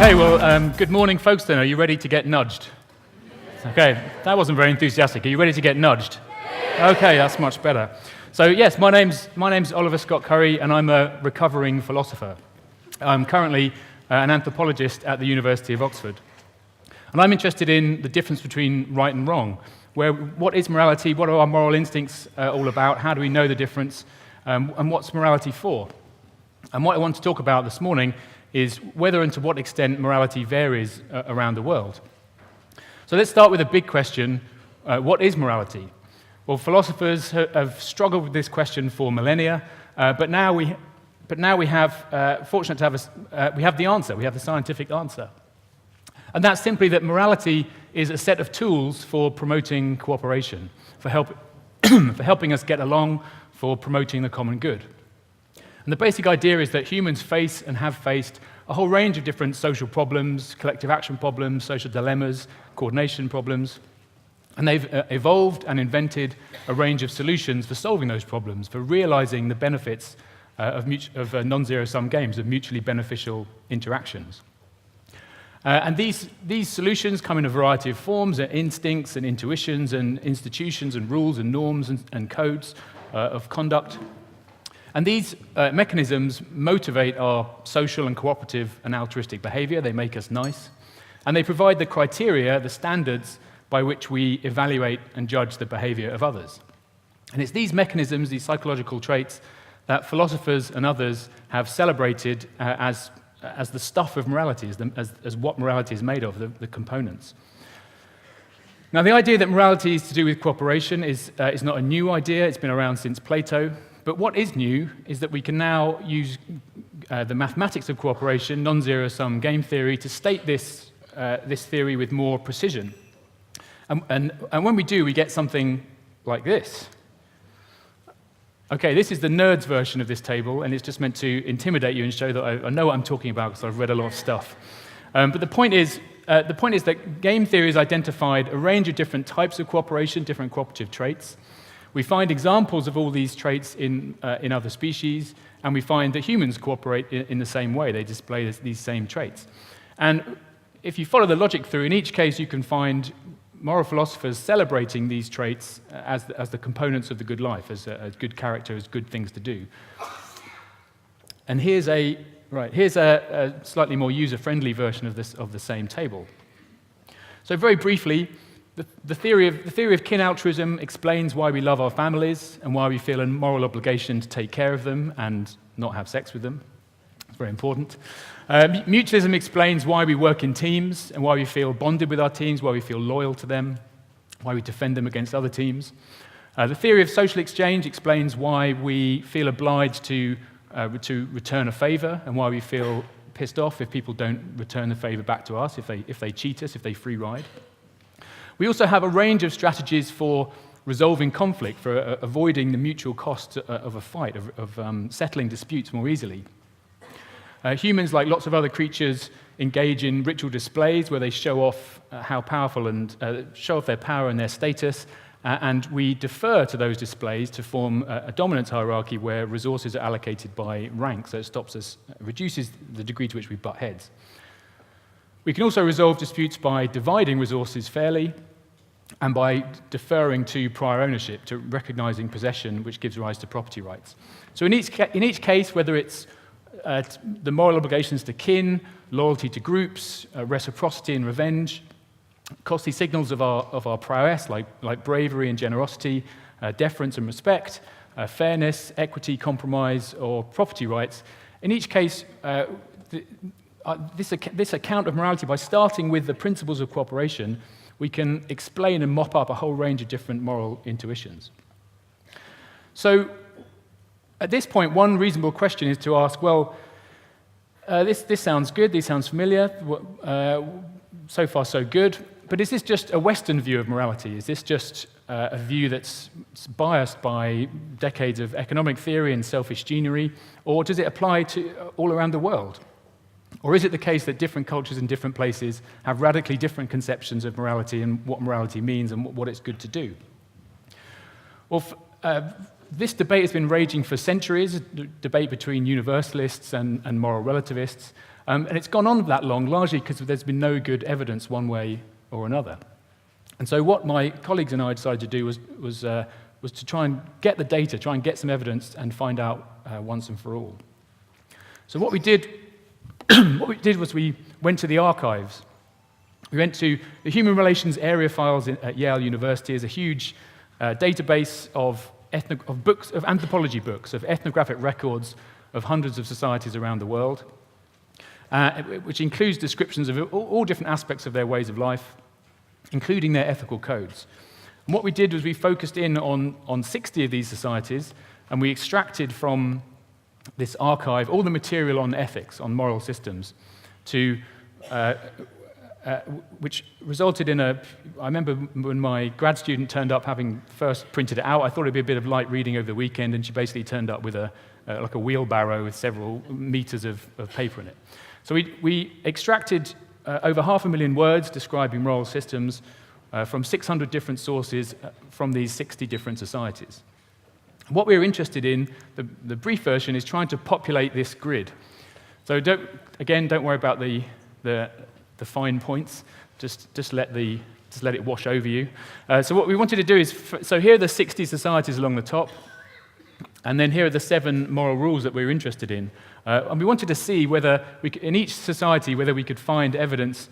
Okay, well, good morning, folks, then. Are you ready to get nudged? Okay, that wasn't very enthusiastic. Are you ready to get nudged? Okay, that's much better. So, yes, my name's Oliver Scott Curry, and I'm a recovering philosopher. I'm currently an anthropologist at the University of Oxford. And I'm interested in the difference between right and wrong. What is morality? What are our moral instincts all about? How do we know the difference? And what's morality for? And what I want to talk about this morning is whether and to what extent morality varies around the world. So let's start with a big question. What is morality? Well, philosophers have struggled with this question for millennia, but now we have, fortunate to have, we have the answer. We have the scientific answer. And that's simply that morality is a set of tools for promoting cooperation, for helping us get along, for promoting the common good. And the basic idea is that humans face and have faced a whole range of different social problems, collective action problems, social dilemmas, coordination problems. And they've evolved and invented a range of solutions for solving those problems, for realizing the benefits of non-zero-sum games, of mutually beneficial interactions. And these solutions come in a variety of forms, instincts and intuitions and institutions and rules and norms and codes of conduct. And these mechanisms motivate our social and cooperative and altruistic behavior. They make us nice. And they provide the criteria, the standards, by which we evaluate and judge the behavior of others. And it's these mechanisms, these psychological traits, that philosophers and others have celebrated as the stuff of morality, as what morality is made of, the components. Now, the idea that morality is to do with cooperation is not a new idea. It's been around since Plato. But what is new is that we can now use the mathematics of cooperation, non-zero-sum game theory, to state this theory with more precision. And when we do, we get something like this. Okay, this is the nerds version of this table, and it's just meant to intimidate you and show that I know what I'm talking about because I've read a lot of stuff. But the point is that game theory has identified a range of different types of cooperation, different cooperative traits. We find examples of all these traits in other species, and we find that humans cooperate in the same way. They display these same traits. And if you follow the logic through, in each case you can find moral philosophers celebrating these traits as the components of the good life, as good character, as good things to do. And here's a slightly more user-friendly version of the same table. So very briefly, the theory of kin altruism explains why we love our families and why we feel a moral obligation to take care of them and not have sex with them. It's very important. Mutualism explains why we work in teams and why we feel bonded with our teams, why we feel loyal to them, why we defend them against other teams. The theory of social exchange explains why we feel obliged to return a favor and why we feel pissed off if people don't return the favor back to us, if they cheat us, if they free ride. We also have a range of strategies for resolving conflict, for avoiding the mutual cost of a fight, of settling disputes more easily. Humans, like lots of other creatures, engage in ritual displays where they show off how powerful and show off their power and their status, and we defer to those displays to form a dominance hierarchy where resources are allocated by rank, so it reduces the degree to which we butt heads. We can also resolve disputes by dividing resources fairly and by deferring to prior ownership, to recognizing possession, which gives rise to property rights. So in each case, whether it's the moral obligations to kin, loyalty to groups, reciprocity and revenge, costly signals of our prowess, like bravery and generosity, deference and respect, fairness, equity, compromise, or property rights, in each case, this account of morality, by starting with the principles of cooperation, we can explain and mop up a whole range of different moral intuitions. So, at this point, one reasonable question is to ask, well, this sounds good, this sounds familiar, so far so good, but is this just a Western view of morality? Is this just a view that's biased by decades of economic theory and selfish geniury, or does it apply to all around the world? Or is it the case that different cultures in different places have radically different conceptions of morality and what morality means and what it's good to do? Well, this debate has been raging for centuries, a debate between universalists and moral relativists. And it's gone on that long largely because there's been no good evidence one way or another. And so what my colleagues and I decided to do was to try and get the data, try and get some evidence and find out once and for all. So what we did was we went to the archives. We went to the Human Relations Area Files at Yale University. Is a huge database of books, of anthropology books, of ethnographic records of hundreds of societies around the world, which includes descriptions of all different aspects of their ways of life, including their ethical codes. And what we did was we focused in on 60 of these societies, and we extracted from this archive all the material on ethics, on moral systems, which resulted in I remember when my grad student turned up, having first printed it out, I thought it'd be a bit of light reading over the weekend, and she basically turned up with like a wheelbarrow with several meters of paper in it. So we extracted over 500,000 words describing moral systems from 600 different sources from these 60 different societies. What we're interested in, the brief version, is trying to populate this grid. So don't worry about the fine points. Just let it wash over you. So what we wanted to do is, so here are the 60 societies along the top, and then here are the 7 moral rules that we're interested in. And we wanted to see whether in each society whether we could find evidence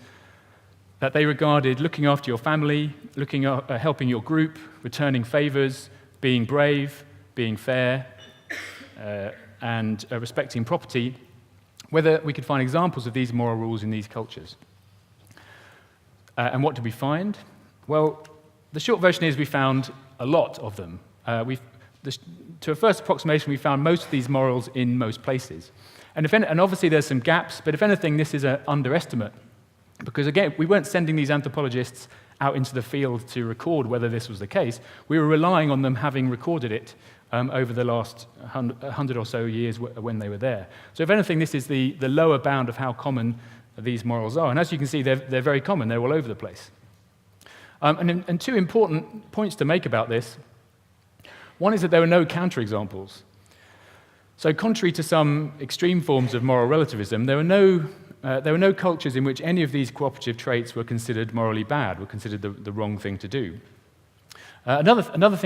that they regarded looking after your family, helping your group, returning favors, being brave, being fair, and respecting property, whether we could find examples of these moral rules in these cultures. And what did we find? Well, the short version is we found a lot of them. To a first approximation, we found most of these morals in most places. And obviously there's some gaps, but if anything, this is an underestimate. Because again, we weren't sending these anthropologists out into the field to record whether this was the case. We were relying on them having recorded it over the last 100 or so years when they were there. So if anything, this is the lower bound of how common these morals are. And as you can see, they're very common. They're all over the place. And 2 important points to make about this. One is that there were no counterexamples. So contrary to some extreme forms of moral relativism, there were no cultures in which any of these cooperative traits were considered morally bad, were considered the wrong thing to do. Another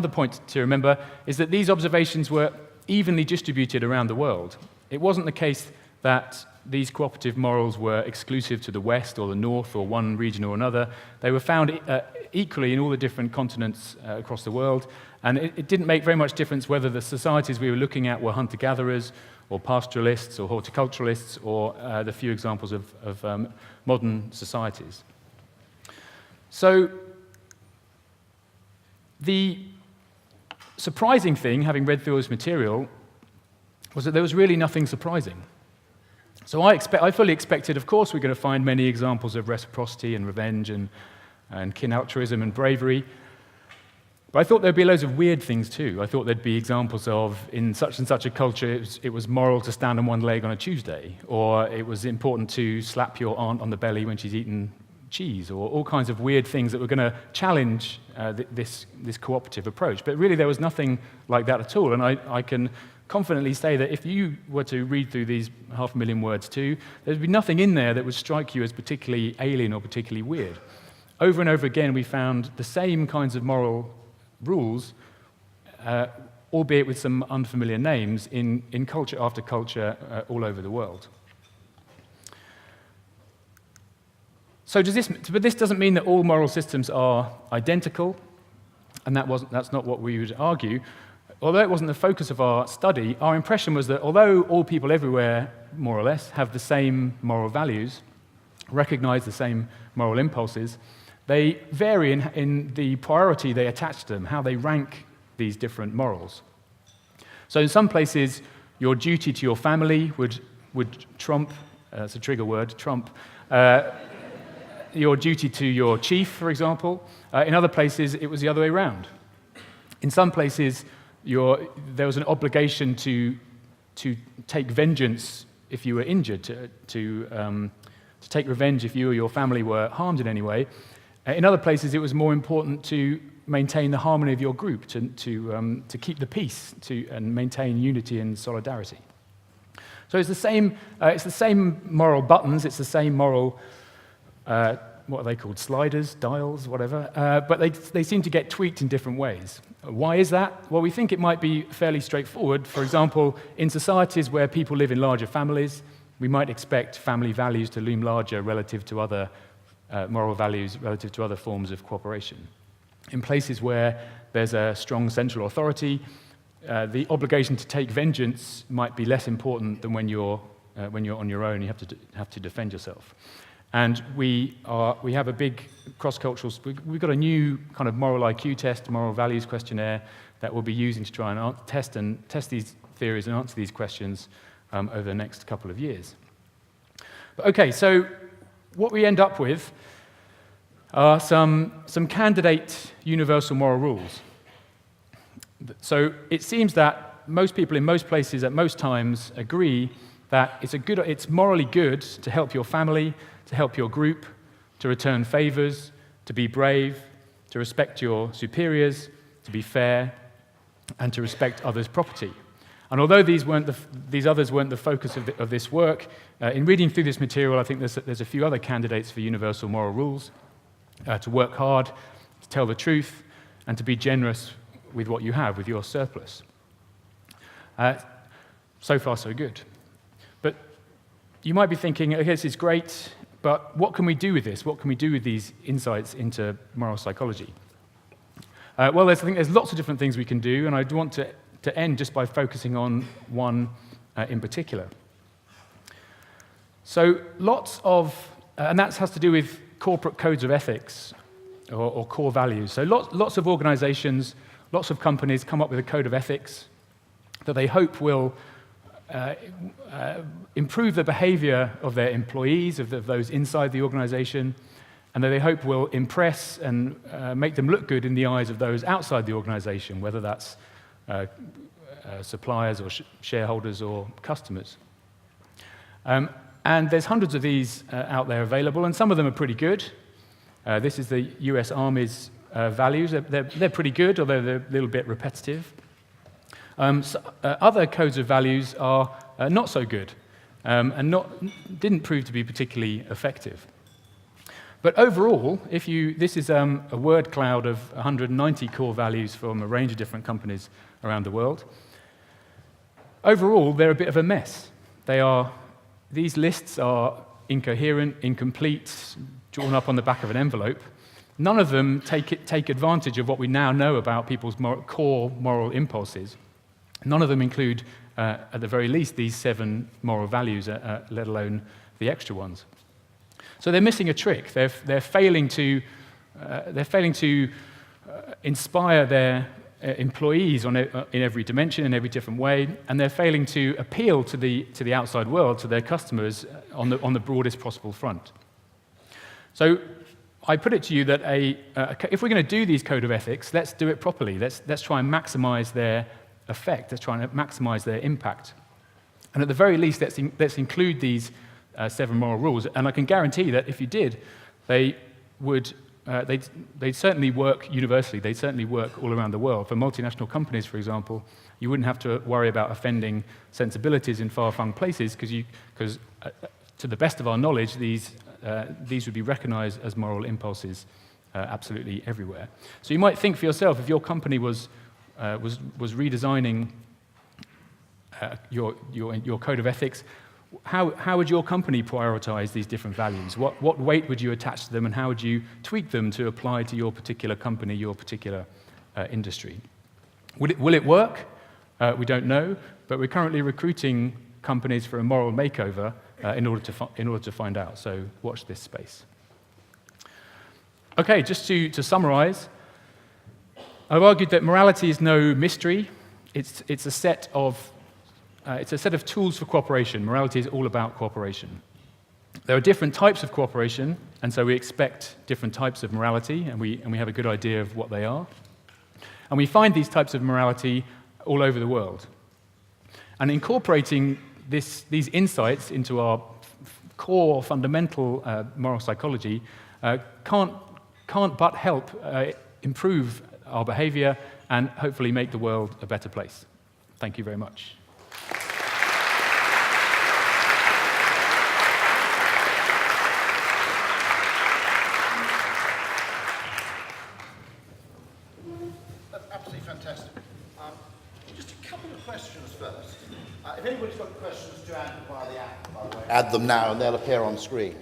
point to remember is that these observations were evenly distributed around the world. It wasn't the case that these cooperative morals were exclusive to the West or the North or one region or another. They were found equally in all the different continents across the world, and it didn't make very much difference whether the societies we were looking at were hunter-gatherers or pastoralists or horticulturalists or the few examples of modern societies. So the surprising thing, having read through all this material, was that there was really nothing surprising. So I fully expected, of course, we're going to find many examples of reciprocity and revenge and kin altruism and bravery. But I thought there'd be loads of weird things too. I thought there'd be examples of, in such and such a culture, it was moral to stand on one leg on a Tuesday, or it was important to slap your aunt on the belly when she's eaten cheese, or all kinds of weird things that were going to challenge this cooperative approach. But really there was nothing like that at all, and I can confidently say that if you were to read through these 500,000 words too, there'd be nothing in there that would strike you as particularly alien or particularly weird. Over and over again we found the same kinds of moral rules, albeit with some unfamiliar names, in culture after culture all over the world. So but this doesn't mean that all moral systems are identical, and that's not what we would argue. Although it wasn't the focus of our study, our impression was that although all people everywhere, more or less, have the same moral values, recognize the same moral impulses, they vary in the priority they attach to them, how they rank these different morals. So in some places, your duty to your family would trump, it's a trigger word, trump, your duty to your chief, for example. In other places, it was the other way around. In some places, there was an obligation to take vengeance if you were injured, to take revenge if you or your family were harmed in any way. In other places, it was more important to maintain the harmony of your group, to keep the peace, and maintain unity and solidarity. So it's the same moral buttons, it's the same moral, what are they called, sliders, dials, whatever, but they seem to get tweaked in different ways. Why is that? Well, we think it might be fairly straightforward. For example, in societies where people live in larger families, we might expect family values to loom larger relative to other moral values, relative to other forms of cooperation. In places where there's a strong central authority, the obligation to take vengeance might be less important than when you're on your own. You have to defend yourself. And we have a big cross-cultural. We've got a new kind of moral IQ test, moral values questionnaire that we'll be using to try and test these theories and answer these questions over the next couple of years. But okay, so what we end up with are some candidate universal moral rules. So it seems that most people in most places at most times agree that it's morally good to help your family, to help your group, to return favors, to be brave, to respect your superiors, to be fair, and to respect others' property. And although these others weren't the focus of this work, in reading through this material, I think there's a few other candidates for universal moral rules: to work hard, to tell the truth, and to be generous with what you have, with your surplus. So far, so good. But you might be thinking, okay, this is great, but what can we do with this? What can we do with these insights into moral psychology? Well, I think there's lots of different things we can do, and I want to end just by focusing on one in particular. So and that has to do with corporate codes of ethics or core values. So lots of organizations, lots of companies come up with a code of ethics that they hope will improve the behavior of their employees, of those inside the organization, and that they hope will impress and make them look good in the eyes of those outside the organization, whether that's suppliers or shareholders or customers. And there's hundreds of these out there available, and some of them are pretty good. This is the US Army's values. They're pretty good, although they're a little bit repetitive. Other codes of values are not so good and didn't prove to be particularly effective. But overall, this is a word cloud of 190 core values from a range of different companies around the world. Overall, they're a bit of a mess. These lists are incoherent, incomplete, drawn up on the back of an envelope. None of them take advantage of what we now know about people's core moral impulses. None of them include, at the very least, these 7 moral values, let alone the extra ones. So they're missing a trick. They're failing to inspire their employees in every dimension, in every different way, and they're failing to appeal to the outside world, to their customers, on the broadest possible front. So I put it to you that if we're going to do these code of ethics, let's do it properly. Let's try and maximize their effect. Let's try and maximize their impact. And at the very least, let's include these 7 moral rules. And I can guarantee that if you did, they'd certainly work universally. They'd certainly work all around the world. For multinational companies, for example, you wouldn't have to worry about offending sensibilities in far-flung places because to the best of our knowledge, these would be recognized as moral impulses absolutely everywhere. So you might think for yourself, if your company was redesigning your code of ethics, how would your company prioritize these different values? What weight would you attach to them, and how would you tweak them to apply to your particular company, your particular industry? Will it work? We don't know, but we're currently recruiting companies for a moral makeover in order to find out. So watch this space. Okay, just to summarize, I've argued that morality is no mystery. It's a set of tools for cooperation. Morality is all about cooperation. There are different types of cooperation, and so we expect different types of morality, and we have a good idea of what they are. And we find these types of morality all over the world. And incorporating these insights into our core fundamental moral psychology can't but help improve our behavior and hopefully make the world a better place. Thank you very much. Just a couple of questions first. If anybody's got questions to add via the app, by the way, add them now and they'll appear on screen.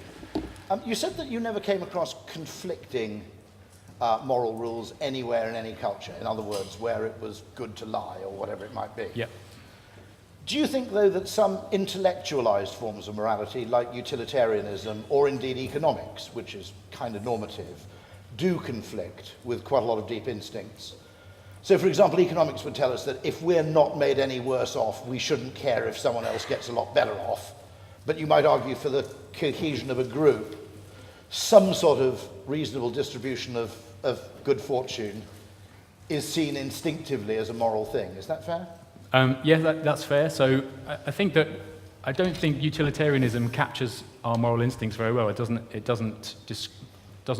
You said that you never came across conflicting moral rules anywhere in any culture. In other words, where it was good to lie or whatever it might be. Yeah. Do you think, though, that some intellectualized forms of morality, like utilitarianism or indeed economics, which is kind of normative, do conflict with quite a lot of deep instincts? So, for example, economics would tell us that if we're not made any worse off, we shouldn't care if someone else gets a lot better off. But you might argue for the cohesion of a group, some sort of reasonable distribution of good fortune is seen instinctively as a moral thing. Is that fair? Yeah, that's fair. So I think that I don't think utilitarianism captures our moral instincts very well. It doesn't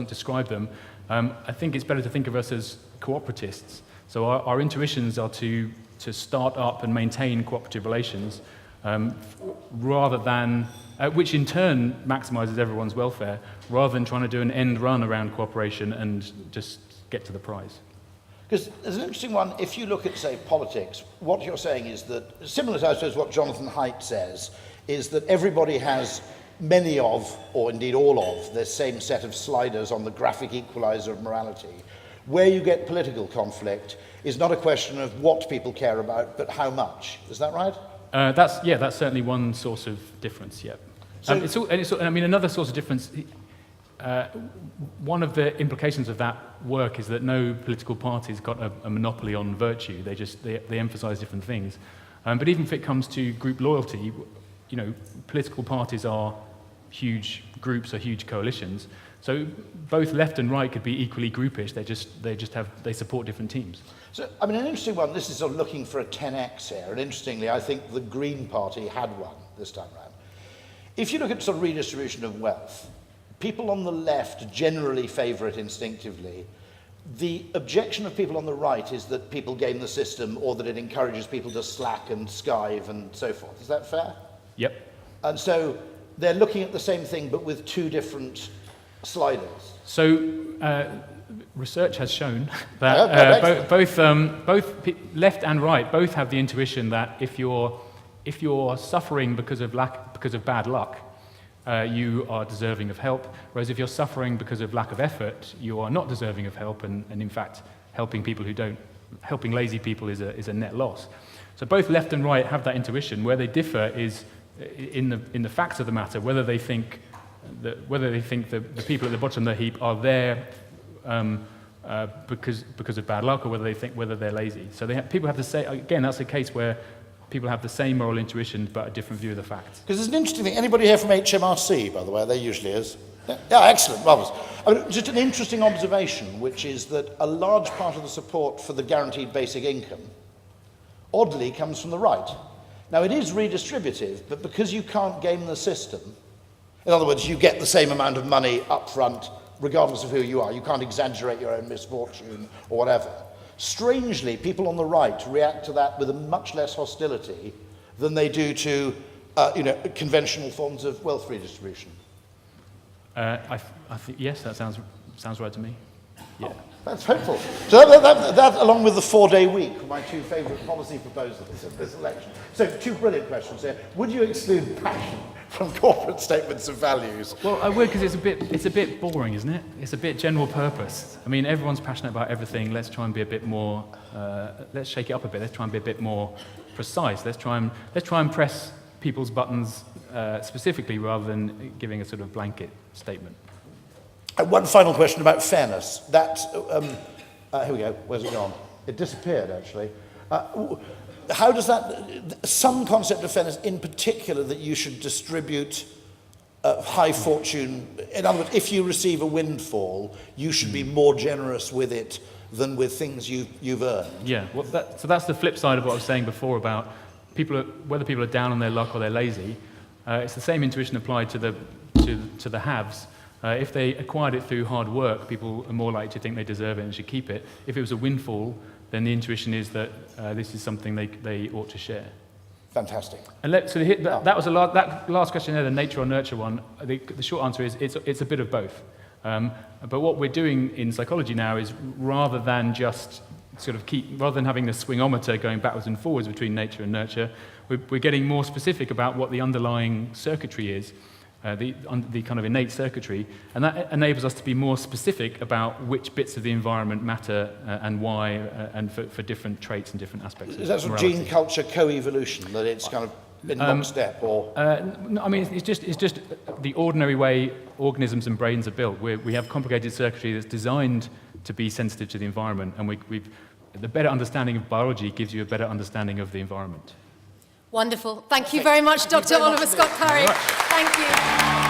describe them. I think it's better to think of us as cooperatists. So our intuitions are to start up and maintain cooperative relations, rather than, which in turn maximizes everyone's welfare, rather than trying to do an end run around cooperation and just get to the prize. Because there's an interesting one, if you look at, say, politics, what you're saying is that, similar to, I suppose, what Jonathan Haidt says, is that everybody has many of, or indeed all of, the same set of sliders on the graphic equalizer of morality. Where you get political conflict is not a question of what people care about, but how much. Is that right? That's certainly one source of difference, yeah. So, Another source of difference, one of the implications of that work is that no political party's got a monopoly on virtue. They emphasize different things. But even if it comes to group loyalty, political parties are huge groups or huge coalitions. So both left and right could be equally groupish. They support different teams. So, an interesting one, this is sort of looking for a 10x here, and interestingly, I think the Green Party had one this time around. If you look at sort of redistribution of wealth, people on the left generally favour it instinctively. The objection of people on the right is that people game the system or that it encourages people to slack and skive and so forth. Is that fair? Yep. And so they're looking at the same thing but with two different sliders. So research has shown that both left and right both have the intuition that if you're suffering because of bad luck, you are deserving of help, whereas if you're suffering because of lack of effort, you are not deserving of help, and in fact, helping lazy people is a net loss. So both left and right have that intuition. Where they differ is in the facts of the matter, whether they think the people at the bottom of the heap are there because of bad luck, or whether they're lazy. So people have to say, again, that's a case where people have the same moral intuition but a different view of the facts. Because there's an interesting thing. Anybody here from HMRC, by the way? There usually is. Yeah, excellent, marvellous. Just an interesting observation, which is that a large part of the support for the guaranteed basic income, oddly, comes from the right. Now, it is redistributive, but because you can't game the system, in other words, you get the same amount of money up front, regardless of who you are. You can't exaggerate your own misfortune or whatever. Strangely, people on the right react to that with a much less hostility than they do to, conventional forms of wealth redistribution. I think yes, that sounds right to me. Yeah. Oh, that's hopeful. So that, along with the 4-day week, were my two favourite policy proposals of this election. So, two brilliant questions here. Would you exclude passion from corporate statements of values? Well, I would, because it's a bit boring, isn't it? It's a bit general purpose. I mean, everyone's passionate about everything. Let's try and be a bit more. Let's shake it up a bit. Let's try and be a bit more precise. Let's try and press people's buttons specifically, rather than giving a sort of blanket statement. One final question about fairness. That here we go. Where's it gone? It disappeared, actually. How does that, some concept of fairness in particular, that you should distribute high fortune, in other words, if you receive a windfall, you should be more generous with it than with things you've earned. Yeah, well, so that's the flip side of what I was saying before about whether people are down on their luck or they're lazy. It's the same intuition applied to the haves. If they acquired it through hard work, people are more likely to think they deserve it and should keep it. If it was a windfall, then the intuition is that this is something they ought to share. Fantastic. And that was that last question there, the nature or nurture one. The short answer is it's a bit of both. But what we're doing in psychology now is, rather than just sort of keep, rather than having the swingometer going backwards and forwards between nature and nurture, we're getting more specific about what the underlying circuitry is, the kind of innate circuitry, and that enables us to be more specific about which bits of the environment matter and why, and for different traits and different aspects. Is that sort of gene culture co-evolution, that it's kind of in lockstep, or? No, I mean, it's just the ordinary way organisms and brains are built. We have complicated circuitry that's designed to be sensitive to the environment, and the better understanding of biology gives you a better understanding of the environment. Wonderful. Thank you very much, Dr. Oliver Scott-Curry. Thank you.